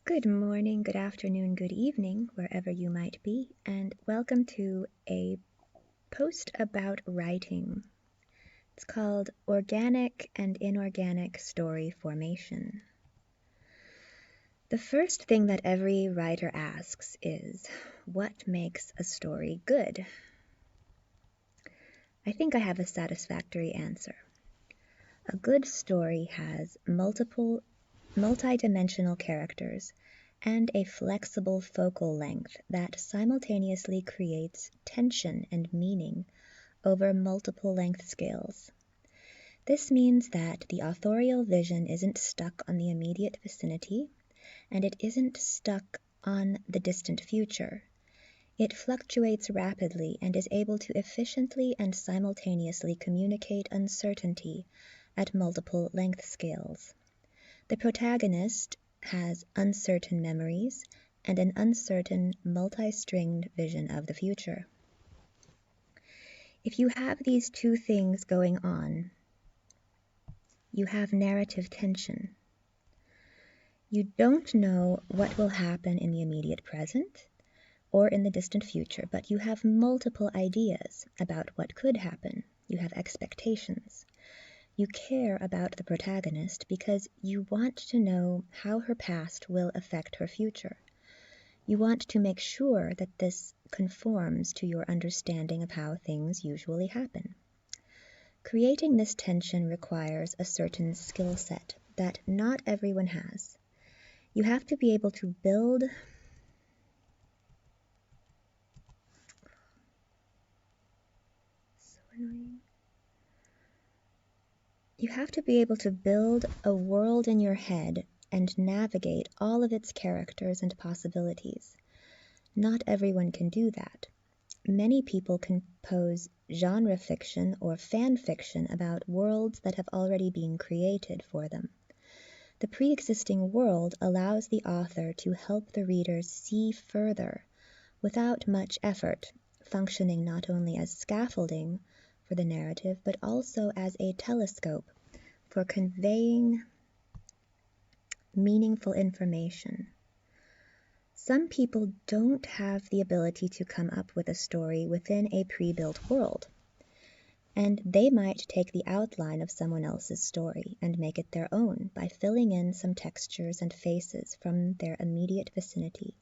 Good morning, good afternoon, good evening, wherever you might be, and welcome to a post about writing. It's called Organic and Inorganic Story Formation. The first thing that every writer asks is, what makes a story good? I think I have a satisfactory answer. A good story has multi-dimensional characters and a flexible focal length that simultaneously creates tension and meaning over multiple length scales. This means that the authorial vision isn't stuck on the immediate vicinity, and it isn't stuck on the distant future. It fluctuates rapidly and is able to efficiently and simultaneously communicate uncertainty at multiple length scales. The protagonist has uncertain memories and an uncertain multi-stringed vision of the future. If you have these two things going on, you have narrative tension. You don't know what will happen in the immediate present or in the distant future, but you have multiple ideas about what could happen. You have expectations. You care about the protagonist because you want to know how her past will affect her future. You want to make sure that this conforms to your understanding of how things usually happen. Creating this tension requires a certain skill set that not everyone has. You have to be able to build You have to be able to build a world in your head and navigate all of its characters and possibilities. Not everyone can do that. Many people compose genre fiction or fan fiction about worlds that have already been created for them. The pre-existing world allows the author to help the readers see further without much effort, functioning not only as scaffolding for the narrative, but also as a telescope for conveying meaningful information. Some people don't have the ability to come up with a story within a pre-built world, and they might take the outline of someone else's story and make it their own by filling in some textures and faces from their immediate vicinity,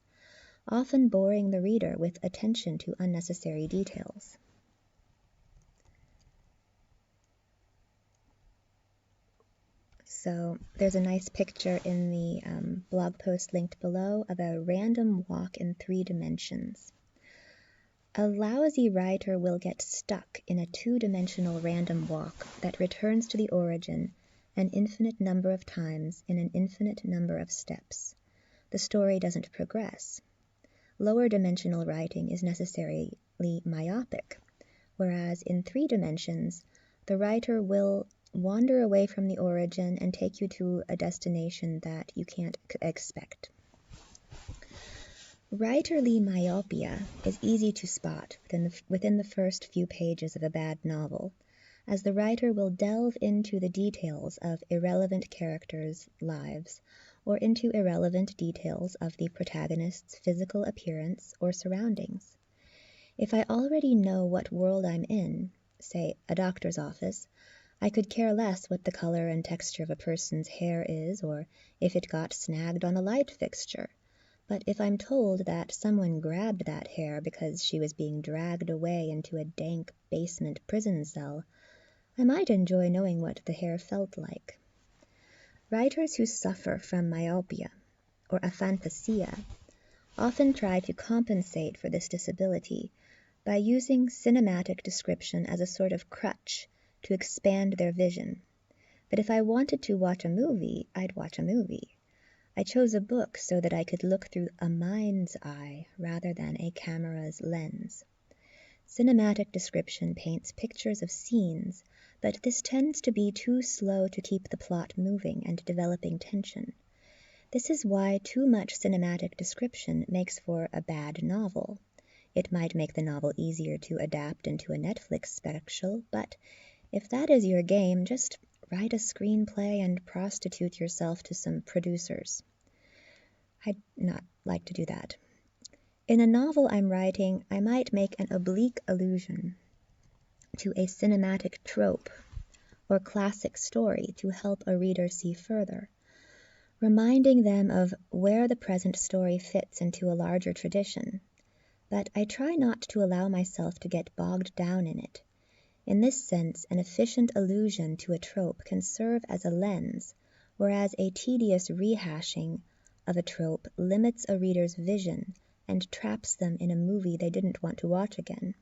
often boring the reader with attention to unnecessary details. So there's a nice picture in the blog post linked below of a random walk in 3 dimensions. A lousy writer will get stuck in a 2-dimensional random walk that returns to the origin an infinite number of times in an infinite number of steps. The story doesn't progress. Lower dimensional writing is necessarily myopic, whereas in 3 dimensions, the writer will wander away from the origin and take you to a destination that you can't expect. Writerly myopia is easy to spot within the first few pages of a bad novel, as the writer will delve into the details of irrelevant characters' lives or into irrelevant details of the protagonist's physical appearance or surroundings. If I already know what world I'm in, say a doctor's office, I could care less what the color and texture of a person's hair is or if it got snagged on a light fixture. But if I'm told that someone grabbed that hair because she was being dragged away into a dank basement prison cell, I might enjoy knowing what the hair felt like. Writers who suffer from myopia or aphantasia often try to compensate for this disability by using cinematic description as a sort of crutch to expand their vision. But if I wanted to watch a movie, I'd watch a movie. I chose a book so that I could look through a mind's eye rather than a camera's lens. Cinematic description paints pictures of scenes, but this tends to be too slow to keep the plot moving and developing tension. This is why too much cinematic description makes for a bad novel. It might make the novel easier to adapt into a Netflix special, but if that is your game, just write a screenplay and prostitute yourself to some producers. I'd not like to do that. In a novel I'm writing, I might make an oblique allusion to a cinematic trope or classic story to help a reader see further, reminding them of where the present story fits into a larger tradition. But I try not to allow myself to get bogged down in it. In this sense, an efficient allusion to a trope can serve as a lens, whereas a tedious rehashing of a trope limits a reader's vision and traps them in a movie they didn't want to watch again.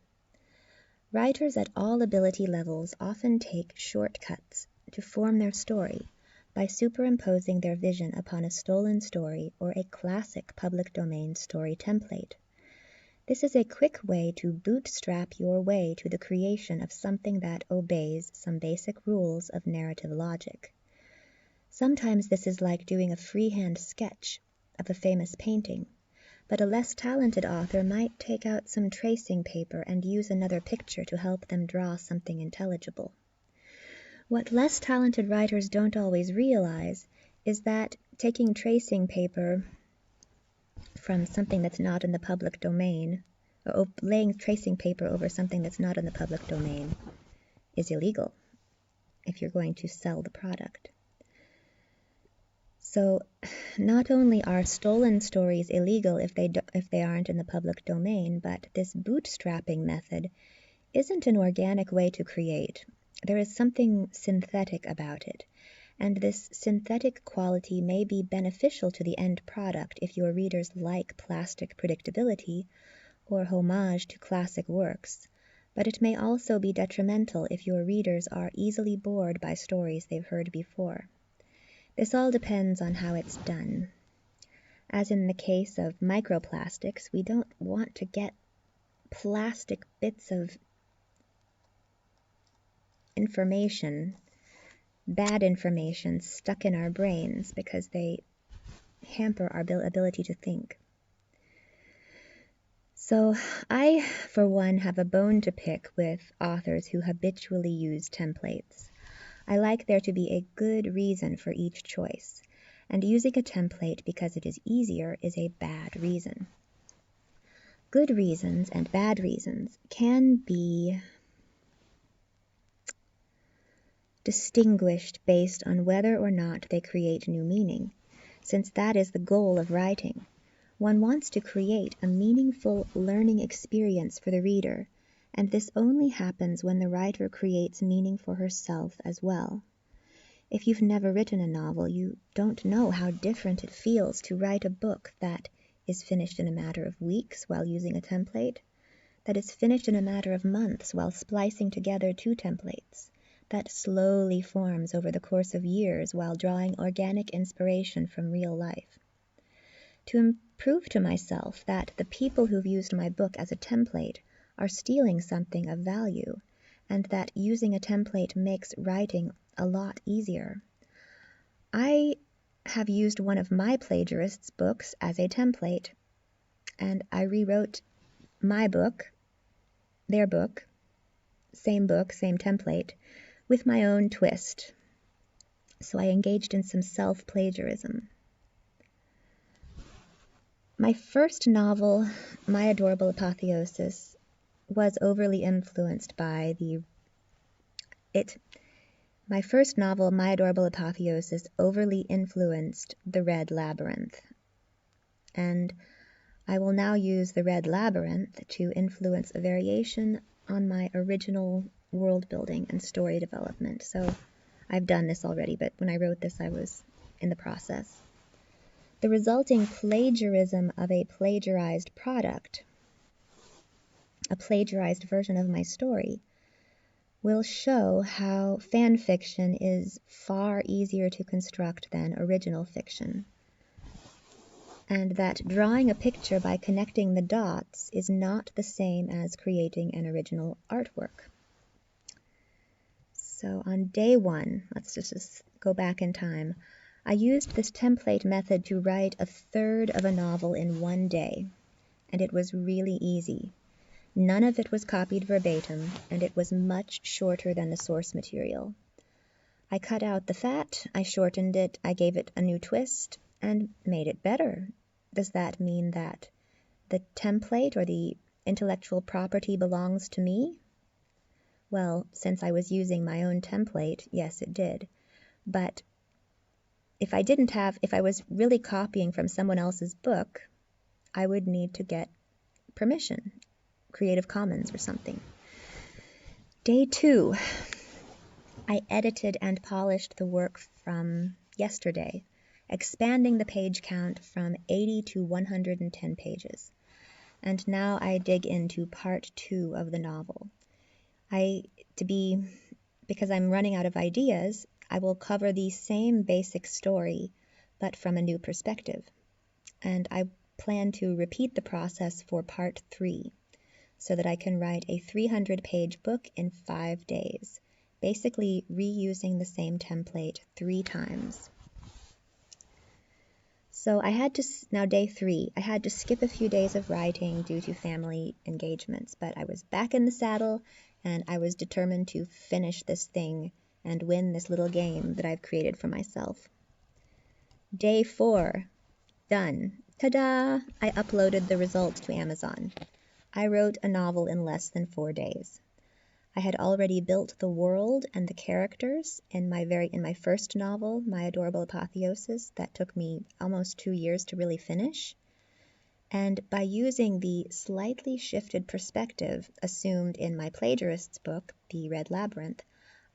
Writers at all ability levels often take shortcuts to form their story by superimposing their vision upon a stolen story or a classic public domain story template. This is a quick way to bootstrap your way to the creation of something that obeys some basic rules of narrative logic. Sometimes this is like doing a freehand sketch of a famous painting, but a less talented author might take out some tracing paper and use another picture to help them draw something intelligible. What less talented writers don't always realize is that taking tracing paper from something that's not in the public domain, or laying tracing paper over something that's not in the public domain, is illegal if you're going to sell the product. So not only are stolen stories illegal if they aren't in the public domain, but this bootstrapping method isn't an organic way to create. There is something synthetic about it, and this synthetic quality may be beneficial to the end product if your readers like plastic predictability or homage to classic works, but it may also be detrimental if your readers are easily bored by stories they've heard before. This all depends on how it's done. As in the case of microplastics, we don't want to get plastic bits of information, bad information, stuck in our brains because they hamper our ability to think. So I, for one, have a bone to pick with authors who habitually use templates. I like there to be a good reason for each choice, and using a template because it is easier is a bad reason. Good reasons and bad reasons can be distinguished based on whether or not they create new meaning, since that is the goal of writing. One wants to create a meaningful learning experience for the reader, and this only happens when the writer creates meaning for herself as well. If you've never written a novel, you don't know how different it feels to write a book that is finished in a matter of weeks while using a template, that is finished in a matter of months while splicing together two templates, that slowly forms over the course of years while drawing organic inspiration from real life. To prove to myself that the people who've used my book as a template are stealing something of value, and that using a template makes writing a lot easier, I have used one of my plagiarists' books as a template, and I rewrote my book, their book, same template, with my own twist. So I engaged in some self-plagiarism. My first novel, My Adorable Apotheosis, was overly influenced by My first novel, My Adorable Apotheosis, overly influenced The Red Labyrinth. And I will now use The Red Labyrinth to influence a variation on my original world building and story development. So I've done this already, but when I wrote this, I was in the process. The resulting plagiarism of a plagiarized product, a plagiarized version of my story, will show how fan fiction is far easier to construct than original fiction, and that drawing a picture by connecting the dots is not the same as creating an original artwork. So on day one, let's just go back in time, I used this template method to write a third of a novel in one day, and it was really easy. None of it was copied verbatim, and it was much shorter than the source material. I cut out the fat, I shortened it, I gave it a new twist, and made it better. Does that mean that the template or the intellectual property belongs to me? Well, since I was using my own template, yes, it did. But if I was really copying from someone else's book, I would need to get permission, Creative Commons or something. Day 2, I edited and polished the work from yesterday, expanding the page count from 80 to 110 pages. And now I dig into part 2 of the novel. Because I'm running out of ideas, I will cover the same basic story, but from a new perspective. And I plan to repeat the process for part 3, so that I can write a 300-page book in 5 days, basically reusing the same template 3 times. So now day 3, I had to skip a few days of writing due to family engagements, but I was back in the saddle, and I was determined to finish this thing and win this little game that I've created for myself. Day 4, done. Ta-da! I uploaded the results to Amazon. I wrote a novel in less than 4 days. I had already built the world and the characters in my first novel, My Adorable Apotheosis, that took me almost 2 years to really finish. And by using the slightly shifted perspective assumed in my plagiarist's book, The Red Labyrinth,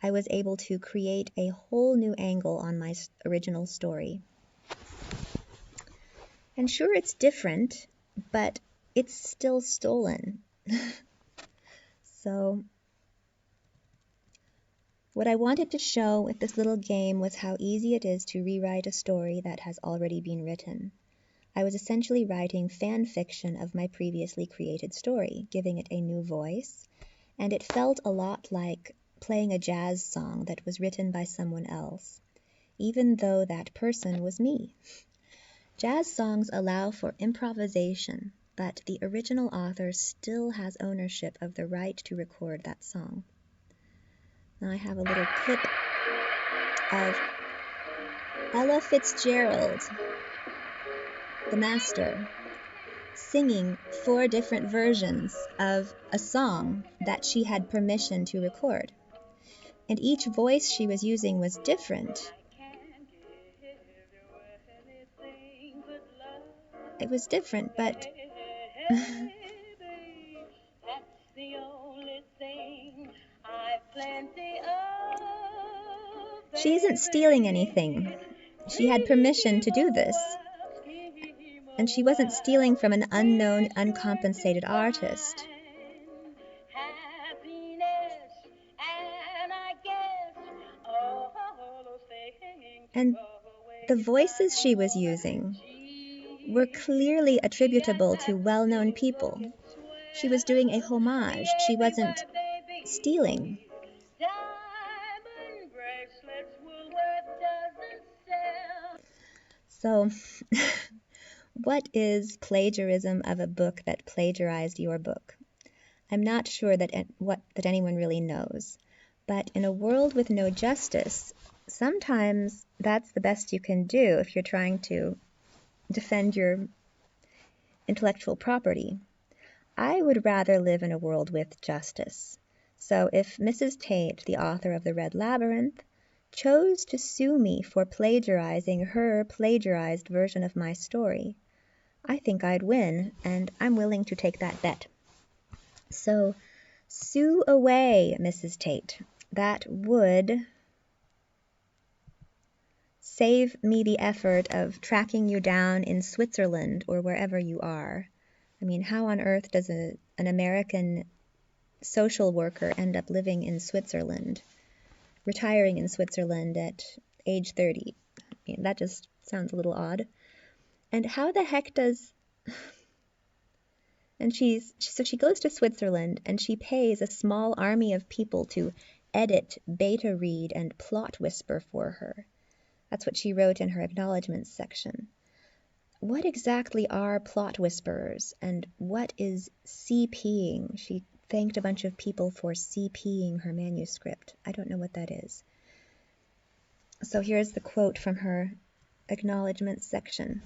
I was able to create a whole new angle on my original story. And sure, it's different, but it's still stolen. So what I wanted to show with this little game was how easy it is to rewrite a story that has already been written. I was essentially writing fan fiction of my previously created story, giving it a new voice, and it felt a lot like playing a jazz song that was written by someone else, even though that person was me. Jazz songs allow for improvisation, but the original author still has ownership of the right to record that song. Now I have a little clip of Ella Fitzgerald, the master, singing 4 different versions of a song that she had permission to record. And each voice she was using was different. It was different, but she isn't stealing anything. She had permission to do this. And she wasn't stealing from an unknown, uncompensated artist. And the voices she was using were clearly attributable to well-known people. She was doing a homage. She wasn't stealing. So, what is plagiarism of a book that plagiarized your book? I'm not sure that anyone really knows. But in a world with no justice, sometimes that's the best you can do if you're trying to defend your intellectual property. I would rather live in a world with justice. So if Mrs. Tate, the author of The Red Labyrinth, chose to sue me for plagiarizing her plagiarized version of my story, I think I'd win, and I'm willing to take that bet. So sue away, Mrs. Tate. That would save me the effort of tracking you down in Switzerland or wherever you are. I mean, how on earth does an American social worker end up living in Switzerland, retiring in Switzerland at age 30? I mean, that just sounds a little odd. And how the heck does... And she goes to Switzerland and she pays a small army of people to edit, beta read, and plot whisper for her. That's what she wrote in her acknowledgments section. What exactly are plot whisperers, and what is CPing? She thanked a bunch of people for CPing her manuscript. I don't know what that is. So here's the quote from her acknowledgments section.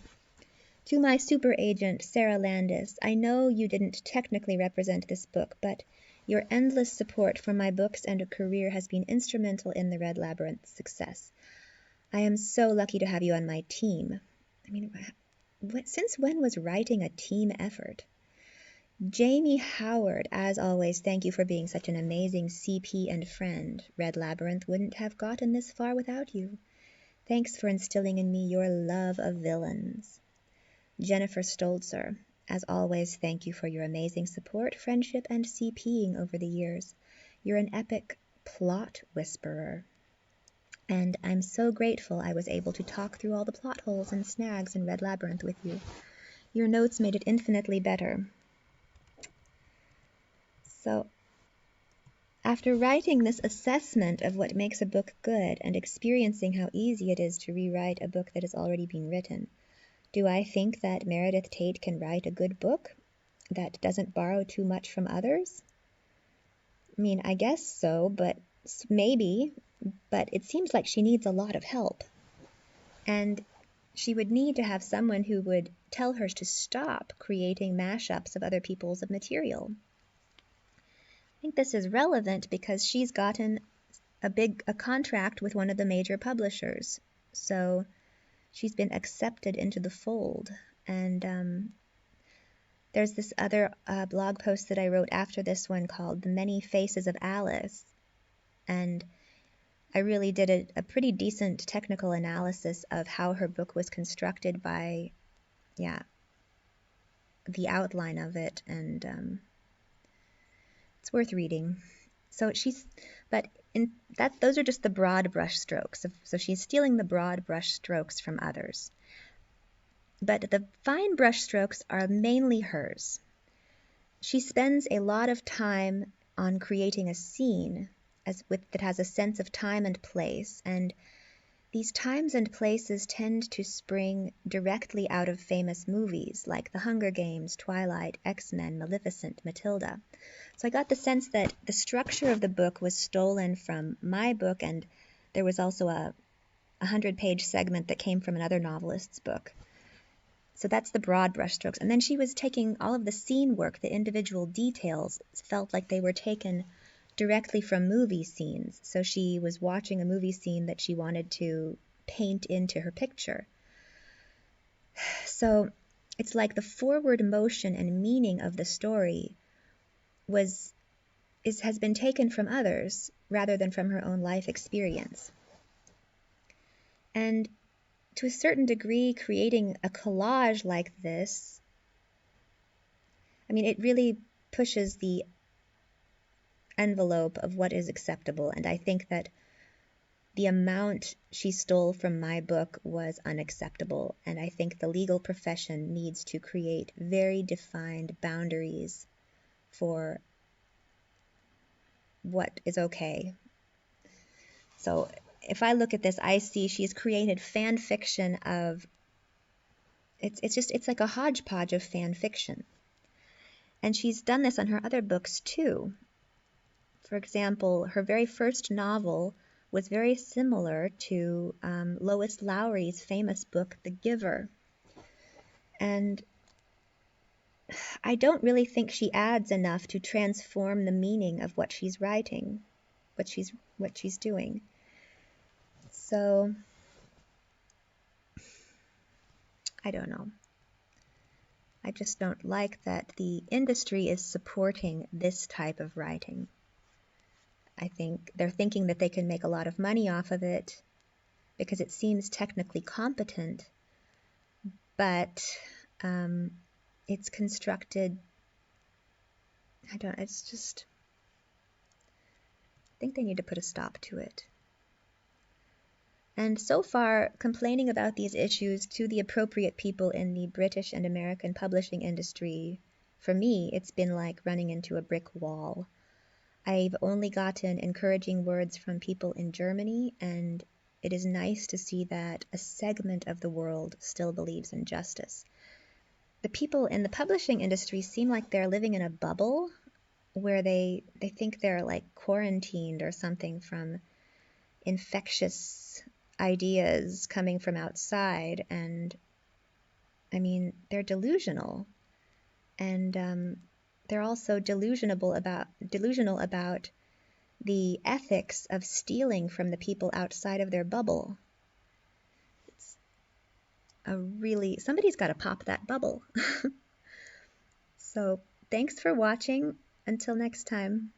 To my super agent, Sarah Landis, I know you didn't technically represent this book, but your endless support for my books and a career has been instrumental in the Red Labyrinth's success. I am so lucky to have you on my team. I mean, since when was writing a team effort? Jamie Howard, as always, thank you for being such an amazing CP and friend. Red Labyrinth wouldn't have gotten this far without you. Thanks for instilling in me your love of villains. Jennifer Stolzer, as always, thank you for your amazing support, friendship, and CPing over the years. You're an epic plot whisperer. And I'm so grateful I was able to talk through all the plot holes and snags in Red Labyrinth with you. Your notes made it infinitely better. So, after writing this assessment of what makes a book good and experiencing how easy it is to rewrite a book that has already been written, do I think that Meredith Tate can write a good book that doesn't borrow too much from others? I mean, I guess so, but maybe, but it seems like she needs a lot of help. And she would need to have someone who would tell her to stop creating mashups of other people's material. I think this is relevant because she's gotten a contract with one of the major publishers. So she's been accepted into the fold. And there's this other blog post that I wrote after this one called The Many Faces of Alice. And I really did a pretty decent technical analysis of how her book was constructed by, the outline of it. And it's worth reading. So those are just the broad brush strokes. So she's stealing the broad brush strokes from others. But the fine brush strokes are mainly hers. She spends a lot of time on creating a scene that has a sense of time and place, and these times and places tend to spring directly out of famous movies like The Hunger Games, Twilight, X-Men, Maleficent, Matilda. So I got the sense that the structure of the book was stolen from my book, and there was also a 100-page segment that came from another novelist's book. So that's the broad brushstrokes. And then she was taking all of the scene work, the individual details, felt like they were taken directly from movie scenes. So she was watching a movie scene that she wanted to paint into her picture. So it's like the forward motion and meaning of the story has been taken from others rather than from her own life experience. And to a certain degree, creating a collage like this, I mean, it really pushes the envelope of what is acceptable. And I think that the amount she stole from my book was unacceptable. And I think the legal profession needs to create very defined boundaries for what is okay. So if I look at this, I see she's created fan fiction of, it's like a hodgepodge of fan fiction. And she's done this on her other books too. For example, her very first novel was very similar to Lois Lowry's famous book, The Giver. And I don't really think she adds enough to transform the meaning of what she's writing, what she's doing. So, I don't know. I just don't like that the industry is supporting this type of writing. I think they're thinking that they can make a lot of money off of it because it seems technically competent, but it's constructed, I think they need to put a stop to it. And so far, complaining about these issues to the appropriate people in the British and American publishing industry, for me, it's been like running into a brick wall. I've only gotten encouraging words from people in Germany, and it is nice to see that a segment of the world still believes in justice. The people in the publishing industry seem like they're living in a bubble where they think they're like quarantined or something from infectious ideas coming from outside, and I mean, they're delusional, and they're also delusional about the ethics of stealing from the people outside of their bubble. It's somebody's got to pop that bubble. So thanks for watching. Until next time.